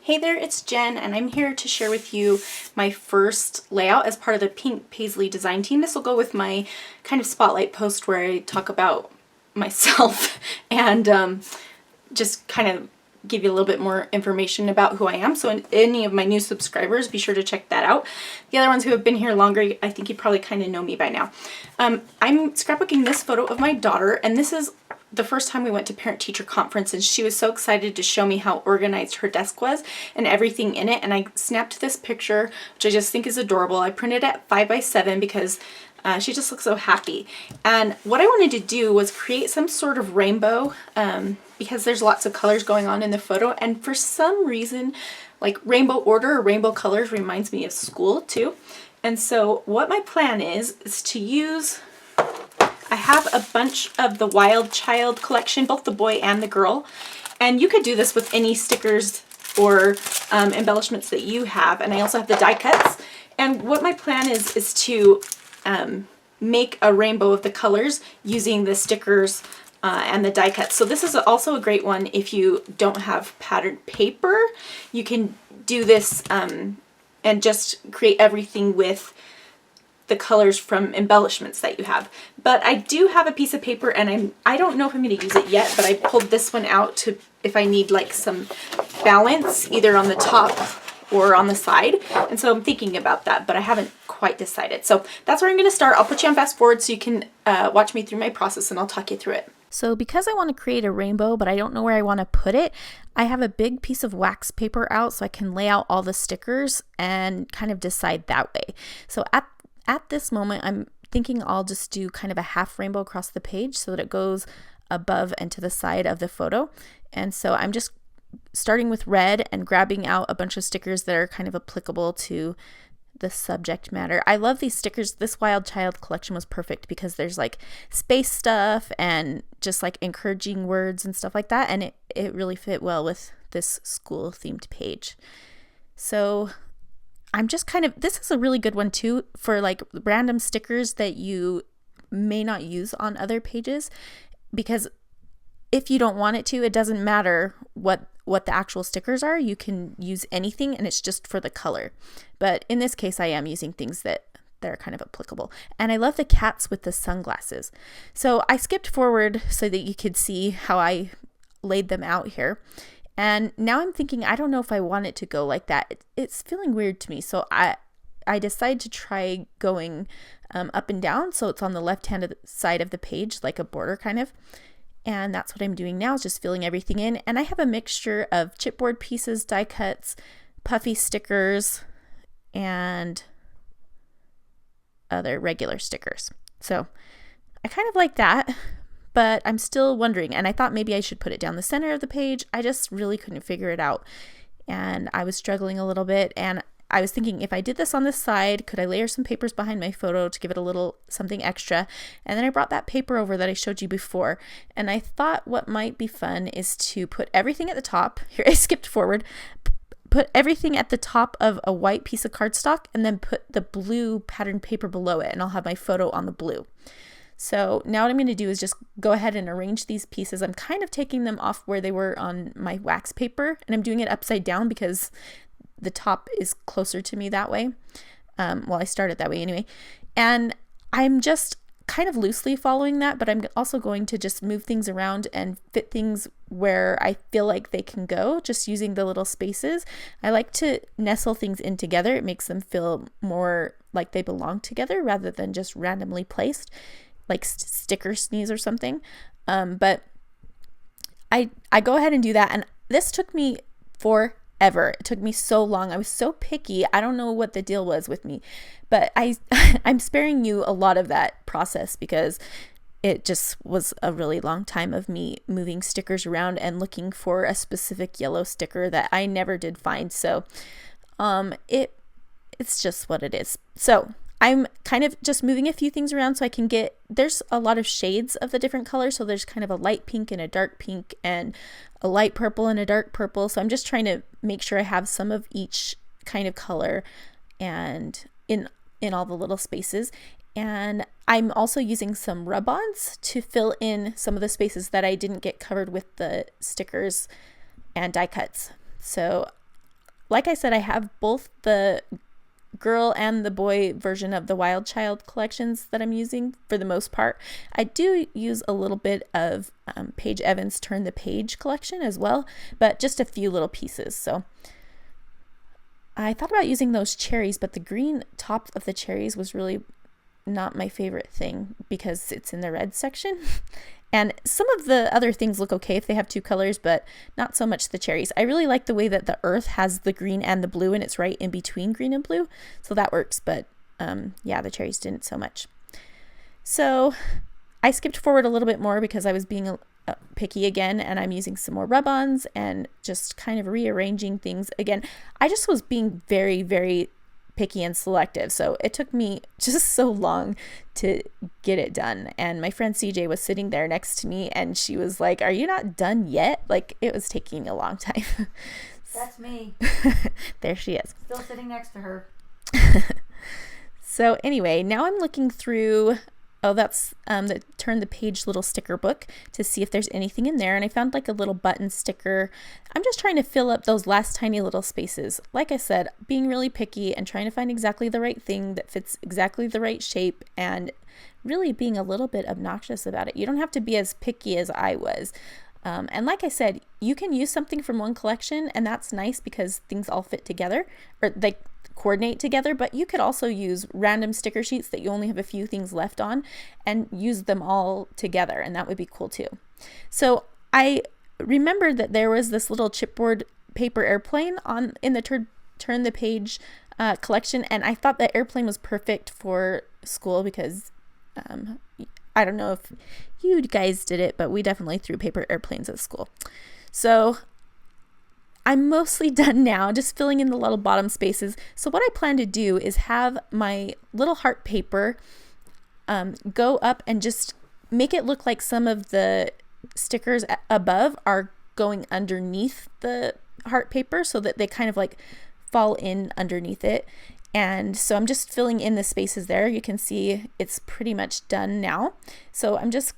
Hey there, it's Jen, and I'm here to share with you my first layout as part of the pink Paislee design team. This will go with my kind of spotlight post where I talk about myself and just kind of give you a little bit more information about who I am. So any of my new subscribers, be sure to check that out. The other ones who have been here longer, I think you probably kind of know me by now. I'm scrapbooking this photo of my daughter, and this is the first time we went to parent-teacher conference, and she was so excited to show me how organized her desk was and everything in it. And I snapped this picture, which I just think is adorable. I printed it at 5x7 because she just looks so happy. And what I wanted to do was create some sort of rainbow because there's lots of colors going on in the photo. And for some reason, like rainbow order or rainbow colors reminds me of school too. And so what my plan is to use, I have a bunch of the Wild Child collection, both the boy and the girl. And you could do this with any stickers or embellishments that you have. And I also have the die cuts. And what my plan is to make a rainbow of the colors using the stickers and the die cuts. So this is also a great one if you don't have patterned paper. You can do this and just create everything with the colors from embellishments that you have. But I do have a piece of paper, and I don't know if I'm going to use it yet, but I pulled this one out to if I need like some balance either on the top or on the side. And so I'm thinking about that, but I haven't quite decided. So that's where I'm going to start. I'll put you on fast forward so you can watch me through my process, and I'll talk you through it. So because I want to create a rainbow, but I don't know where I want to put it, I have a big piece of wax paper out so I can lay out all the stickers and kind of decide that way. So at this moment, I'm thinking I'll just do kind of a half rainbow across the page so that it goes above and to the side of the photo. And so I'm just starting with red and grabbing out a bunch of stickers that are kind of applicable to the subject matter. I love these stickers. This Wild Child collection was perfect because there's like space stuff and just like encouraging words and stuff like that. And it really fit well with this school themed page. So I'm just kind of, this is a really good one too for like random stickers that you may not use on other pages, because if you don't want it to, it doesn't matter what the actual stickers are. You can use anything and it's just for the color. But in this case, I am using things that are kind of applicable. And I love the cats with the sunglasses. So I skipped forward so that you could see how I laid them out here. And now I'm thinking, I don't know if I want it to go like that. It's feeling weird to me. So I decided to try going up and down. So it's on the left-hand side of the page, like a border kind of. And that's what I'm doing now, is just filling everything in. And I have a mixture of chipboard pieces, die cuts, Puffy stickers, and other regular stickers. So I kind of like that, but I'm still wondering. And I thought maybe I should put it down the center of the page. I just really couldn't figure it out. And I was struggling a little bit. And I was thinking, if I did this on this side, could I layer some papers behind my photo to give it a little something extra? And then I brought that paper over that I showed you before. And I thought what might be fun is to put everything at the top. Here, I skipped forward. Put everything at the top of a white piece of cardstock and then put the blue patterned paper below it. And I'll have my photo on the blue. So now what I'm going to do is just go ahead and arrange these pieces. I'm kind of taking them off where they were on my wax paper. And I'm doing it upside down because the top is closer to me that way. Well, I started that way anyway. And I'm just kind of loosely following that, but I'm also going to just move things around and fit things where I feel like they can go, just using the little spaces. I like to nestle things in together. It makes them feel more like they belong together rather than just randomly placed, like sticker sneeze or something. But I go ahead and do that. And this took me forever. It took me so long. I was so picky. I don't know what the deal was with me, but I'm sparing you a lot of that process because it just was a really long time of me moving stickers around and looking for a specific yellow sticker that I never did find. So it's just what it is. So I'm kind of just moving a few things around so I can get, there's a lot of shades of the different colors. So there's kind of a light pink and a dark pink and a light purple and a dark purple. So I'm just trying to make sure I have some of each kind of color and in all the little spaces. And I'm also using some rub-ons to fill in some of the spaces that I didn't get covered with the stickers and die cuts. So like I said, I have both the girl and the boy version of the Wild Child collections that I'm using for the most part. I do use a little bit of Paige Evans' Turn the Page collection as well, but just a few little pieces. So I thought about using those cherries, but the green top of the cherries was really not my favorite thing because it's in the red section. And some of the other things look okay if they have two colors, but not so much the cherries. I really like the way that the earth has the green and the blue, and it's right in between green and blue. So that works, but yeah, the cherries didn't so much. So I skipped forward a little bit more because I was being picky again, and I'm using some more rub-ons and just kind of rearranging things again. I just was being very, very picky and selective, so it took me just so long to get it done. And my friend CJ was sitting there next to me, and she was like, "Are you not done yet?" Like, it was taking a long time. That's me. There she is, still sitting next to her. So anyway, now I'm looking through, that's the Turn the Page little sticker book to see if there's anything in there, and I found like a little button sticker. I'm just trying to fill up those last tiny little spaces. Like I said, being really picky and trying to find exactly the right thing that fits exactly the right shape, and really being a little bit obnoxious about it. You don't have to be as picky as I was. And like I said, you can use something from one collection, and that's nice because things all fit together, or they coordinate together, but you could also use random sticker sheets that you only have a few things left on and use them all together, and that would be cool too. So I remembered that there was this little chipboard paper airplane in the Turn the Page collection, and I thought that airplane was perfect for school because I don't know if you guys did it, but we definitely threw paper airplanes at school. So I'm mostly done now, just filling in the little bottom spaces. So what I plan to do is have my little heart paper go up and just make it look like some of the stickers above are going underneath the heart paper so that they kind of like fall in underneath it. And so I'm just filling in the spaces there. You can see it's pretty much done now. So I'm just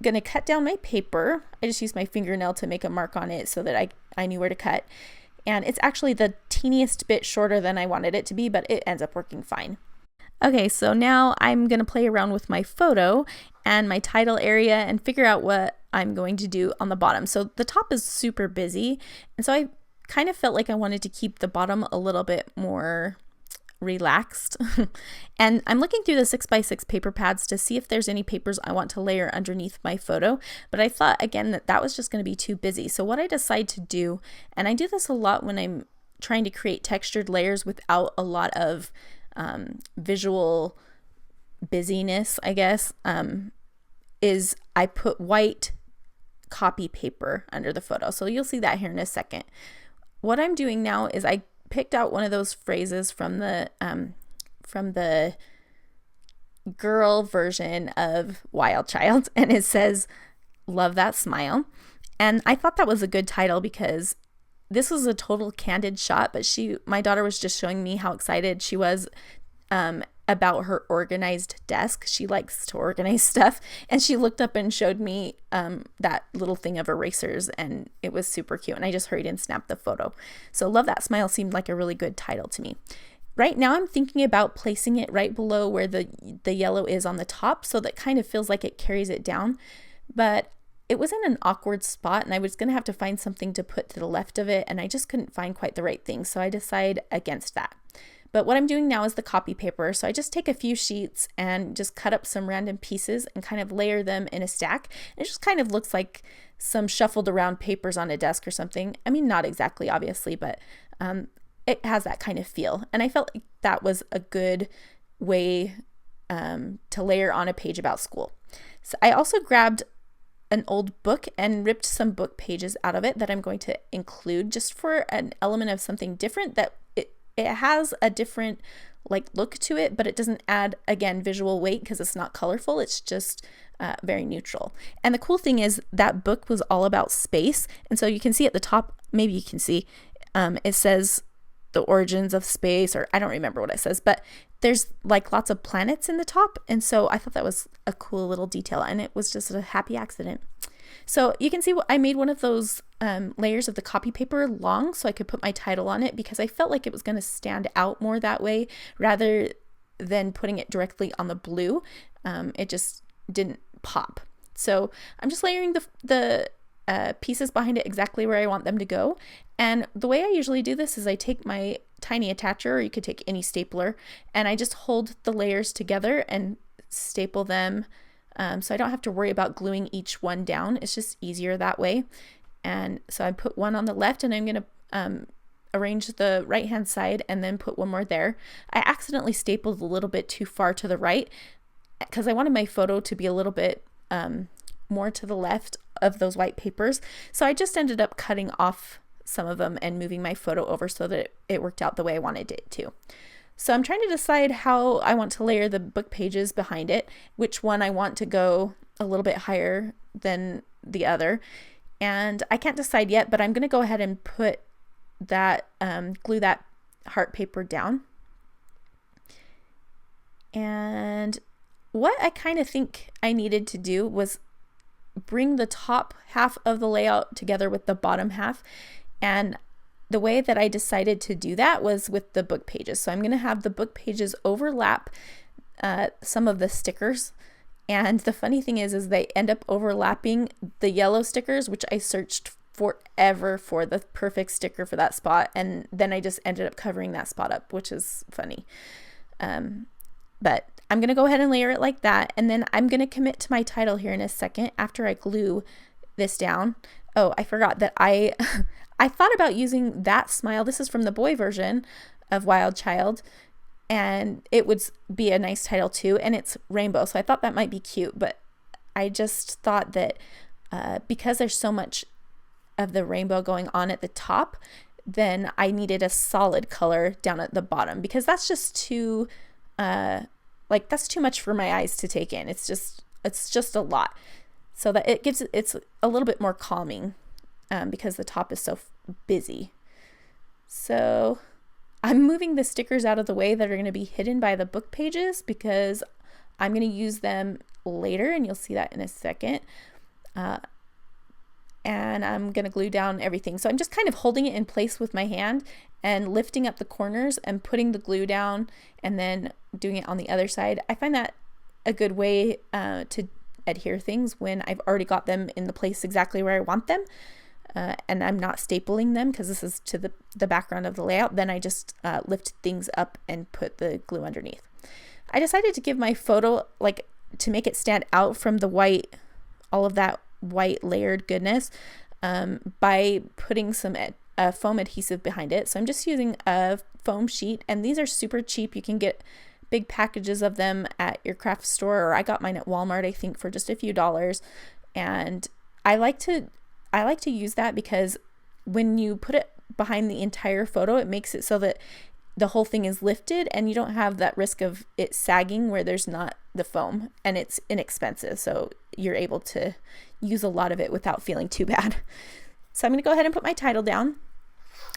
going to cut down my paper. I just used my fingernail to make a mark on it so that I knew where to cut. And it's actually the teeniest bit shorter than I wanted it to be, but it ends up working fine. Okay, so now I'm going to play around with my photo and my title area and figure out what I'm going to do on the bottom. So the top is super busy, and so I kind of felt like I wanted to keep the bottom a little bit more relaxed. And I'm looking through the 6x6 paper pads to see if there's any papers I want to layer underneath my photo, but I thought again that was just going to be too busy. So what I decided to do, and I do this a lot when I'm trying to create textured layers without a lot of visual busyness, I guess, is I put white copy paper under the photo. So you'll see that here in a second. What I'm doing now is I picked out one of those phrases from the girl version of Wild Child, and it says, "Love that smile." And I thought that was a good title because this was a total candid shot, but my daughter was just showing me how excited she was about her organized desk. She likes to organize stuff, and she looked up and showed me that little thing of erasers, and it was super cute, and I just hurried and snapped the photo. So Love That Smile seemed like a really good title to me. Right now I'm thinking about placing it right below where the yellow is on the top, so that kind of feels like it carries it down, but it was in an awkward spot, and I was going to have to find something to put to the left of it, and I just couldn't find quite the right thing, so I decided against that. But what I'm doing now is the copy paper. So I just take a few sheets and just cut up some random pieces and kind of layer them in a stack. It just kind of looks like some shuffled around papers on a desk or something. I mean, not exactly, obviously, but it has that kind of feel. And I felt like that was a good way to layer on a page about school. So I also grabbed an old book and ripped some book pages out of it that I'm going to include just for an element of something different, that it has a different look to it, but it doesn't add, again, visual weight because it's not colorful. It's just very neutral. And the cool thing is that book was all about space. And so you can see at the top, maybe you can see, it says the origins of space, or I don't remember what it says, but there's lots of planets in the top. And so I thought that was a cool little detail, and it was just a happy accident. So you can see I made one of those layers of the copy paper long so I could put my title on it, because I felt like it was going to stand out more that way rather than putting it directly on the blue. It just didn't pop. So I'm just layering the pieces behind it exactly where I want them to go. And the way I usually do this is I take my tiny attacher, or you could take any stapler, and I just hold the layers together and staple them, so I don't have to worry about gluing each one down. It's just easier that way. And so I put one on the left, and I'm going to arrange the right hand side and then put one more there. I accidentally stapled a little bit too far to the right because I wanted my photo to be a little bit more to the left of those white papers. So I just ended up cutting off some of them and moving my photo over so that it worked out the way I wanted it to. So I'm trying to decide how I want to layer the book pages behind it, which one I want to go a little bit higher than the other. And I can't decide yet, but I'm going to go ahead and put that, glue that heart paper down. And what I kind of think I needed to do was bring the top half of the layout together with the bottom half. And the way that I decided to do that was with the book pages. So I'm going to have the book pages overlap some of the stickers. And the funny thing is they end up overlapping the yellow stickers, which I searched forever for the perfect sticker for that spot. And then I just ended up covering that spot up, which is funny. But I'm going to go ahead and layer it like that. And then I'm going to commit to my title here in a second after I glue this down. Oh, I forgot that I thought about using that smile. This is from the boy version of Wild Child, and it would be a nice title too, and it's rainbow, so I thought that might be cute, but I just thought that because there's so much of the rainbow going on at the top, then I needed a solid color down at the bottom, because that's just too that's too much for my eyes to take in. It's just a lot, so that it's a little bit more calming because the top is so busy. So I'm moving the stickers out of the way that are going to be hidden by the book pages, because I'm going to use them later, and you'll see that in a second. And I'm going to glue down everything. So I'm just kind of holding it in place with my hand and lifting up the corners and putting the glue down and then doing it on the other side. I find that a good way to adhere things when I've already got them in the place exactly where I want them. And I'm not stapling them because this is to the background of the layout. Then I just lift things up and put the glue underneath. I decided to give my photo, to make it stand out from the white, all of that white layered goodness, by putting some foam adhesive behind it. So I'm just using a foam sheet, and these are super cheap. You can get big packages of them at your craft store, or I got mine at Walmart, I think, for just a few dollars. And I like to use that because when you put it behind the entire photo, it makes it so that the whole thing is lifted and you don't have that risk of it sagging where there's not the foam, and it's inexpensive. So you're able to use a lot of it without feeling too bad. So I'm going to go ahead and put my title down,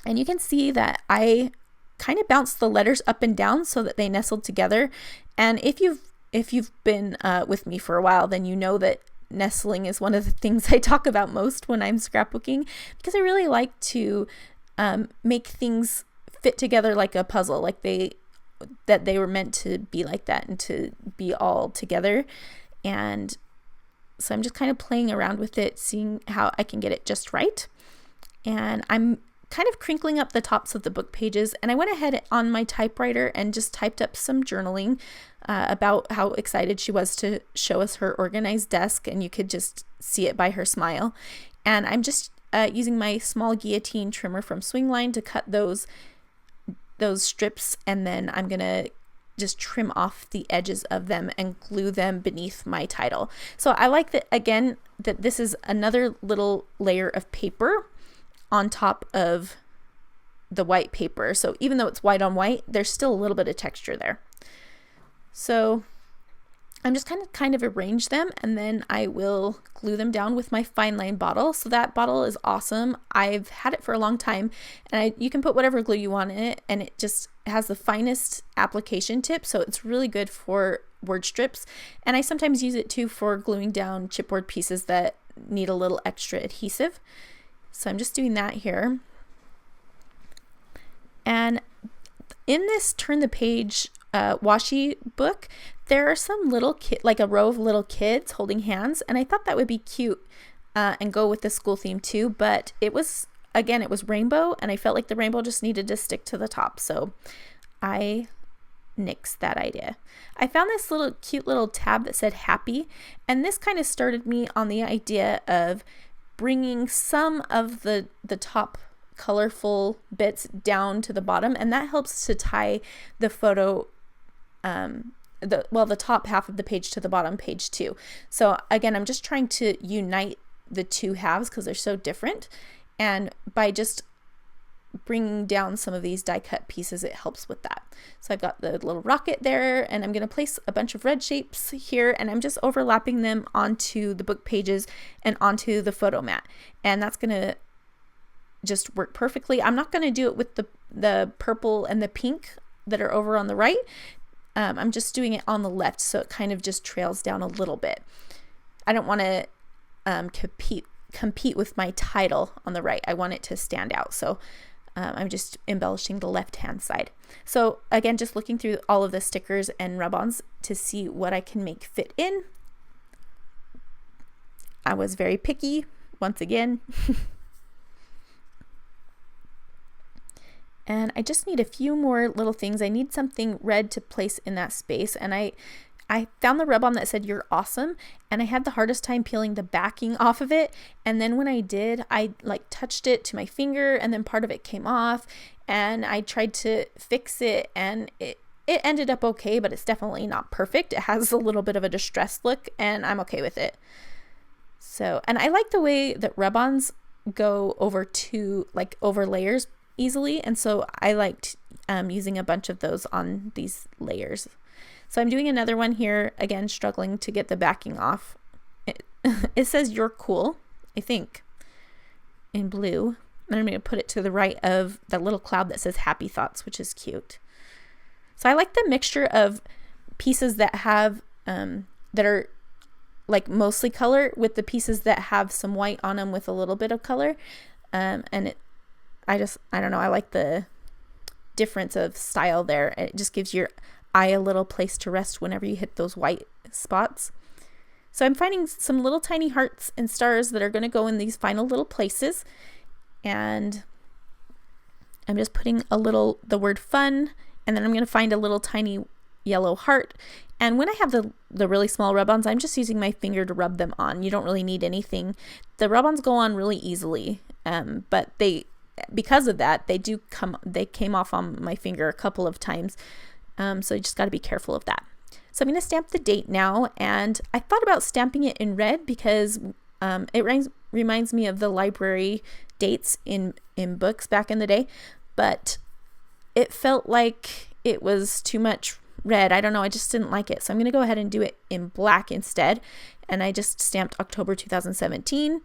and you can see that I kind of bounced the letters up and down so that they nestled together. And if you've been with me for a while, then you know that nestling is one of the things I talk about most when I'm scrapbooking, because I really like to make things fit together like a puzzle, that they were meant to be like that and to be all together. And so I'm just kind of playing around with it, seeing how I can get it just right. And I'm kind of crinkling up the tops of the book pages, and I went ahead on my typewriter and just typed up some journaling about how excited she was to show us her organized desk, and you could just see it by her smile. And I'm just using my small guillotine trimmer from Swingline to cut those strips, and then I'm gonna just trim off the edges of them and glue them beneath my title. So I like that, again, that this is another little layer of paper on top of the white paper. So even though it's white on white, there's still a little bit of texture there. So I'm just kind of arrange them, and then I will glue them down with my fine line bottle. So that bottle is awesome. I've had it for a long time, and you can put whatever glue you want in it, and it just has the finest application tip. So it's really good for word strips. And I sometimes use it too for gluing down chipboard pieces that need a little extra adhesive. So I'm just doing that here. And in this Turn the Page washi book, there are some little like a row of little kids holding hands, and I thought that would be cute and go with the school theme too, but it was rainbow, and I felt like the rainbow just needed to stick to the top, so I nixed that idea. I found this cute little tab that said happy, and this kind of started me on the idea of bringing some of the top colorful bits down to the bottom, and that helps to tie the photo the top half of the page to the bottom page too. So again, I'm just trying to unite the two halves because they're so different, and by just bringing down some of these die cut pieces, it helps with that. So I've got the little rocket there, and I'm going to place a bunch of red shapes here, and I'm just overlapping them onto the book pages and onto the photo mat, and that's going to just work perfectly. I'm not going to do it with the purple and the pink that are over on the right. I'm just doing it on the left, so it kind of just trails down a little bit. I don't want to compete with my title on the right. I want it to stand out, so I'm just embellishing the left hand side. So again, just looking through all of the stickers and rub-ons to see what I can make fit in. I was very picky once again. And I just need a few more little things. I need something red to place in that space. And I found the rub-on that said "You're awesome," and I had the hardest time peeling the backing off of it. And then when I did, I like touched it to my finger, and then part of it came off, and I tried to fix it, and it ended up okay, but it's definitely not perfect. It has a little bit of a distressed look, and I'm okay with it. So, and I like the way that rub-ons go over layers easily, and so I liked using a bunch of those on these layers. So I'm doing another one here, again struggling to get the backing off. It says "You're cool," I think, in blue, and I'm going to put it to the right of that little cloud that says "Happy Thoughts," which is cute. So I like the mixture of pieces that have that are like mostly color with the pieces that have some white on them with a little bit of color, and I don't know, I like the difference of style there. It just gives your eye a little place to rest whenever you hit those white spots. So I'm finding some little tiny hearts and stars that are going to go in these final little places, and I'm just putting the word "fun," and then I'm going to find a little tiny yellow heart. And when I have the really small rub-ons, I'm just using my finger to rub them on. You don't really need anything. The rub-ons go on really easily, but because of that, they came off on my finger a couple of times. So you just got to be careful of that. So I'm going to stamp the date now, and I thought about stamping it in red because it reminds me of the library dates in books back in the day, but it felt like it was too much red. I don't know, I just didn't like it. So I'm going to go ahead and do it in black instead, and I just stamped October 2017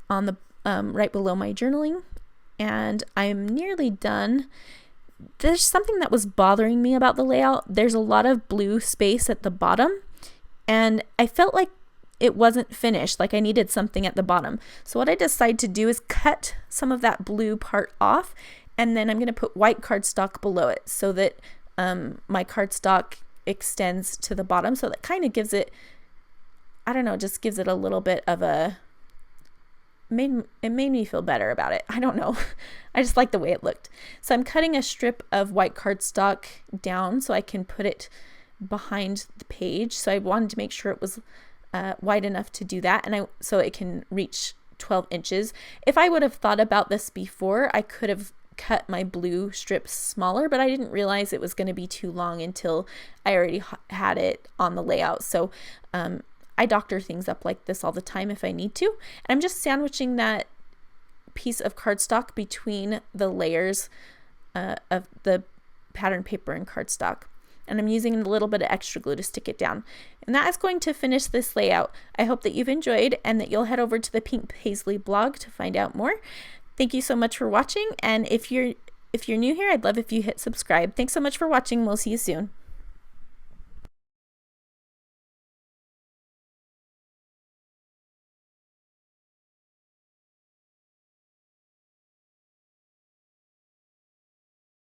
on the right below my journaling, and I'm nearly done. There's something that was bothering me about the layout. There's a lot of blue space at the bottom, and I felt like it wasn't finished, like I needed something at the bottom. So what I decided to do is cut some of that blue part off, and then I'm going to put white cardstock below it so that my cardstock extends to the bottom. So that kind of gives it, I don't know, just gives it a little bit of it made me feel better about it. I don't know. I just like the way it looked. So I'm cutting a strip of white cardstock down so I can put it behind the page. So I wanted to make sure it was wide enough to do that, and so it can reach 12 inches. If I would have thought about this before, I could have cut my blue strips smaller, but I didn't realize it was going to be too long until I already had it on the layout. So I doctor things up like this all the time if I need to. And I'm just sandwiching that piece of cardstock between the layers of the pattern paper and cardstock. And I'm using a little bit of extra glue to stick it down. And that is going to finish this layout. I hope that you've enjoyed and that you'll head over to the Pink Paislee blog to find out more. Thank you so much for watching. And if you're new here, I'd love if you hit subscribe. Thanks so much for watching. We'll see you soon.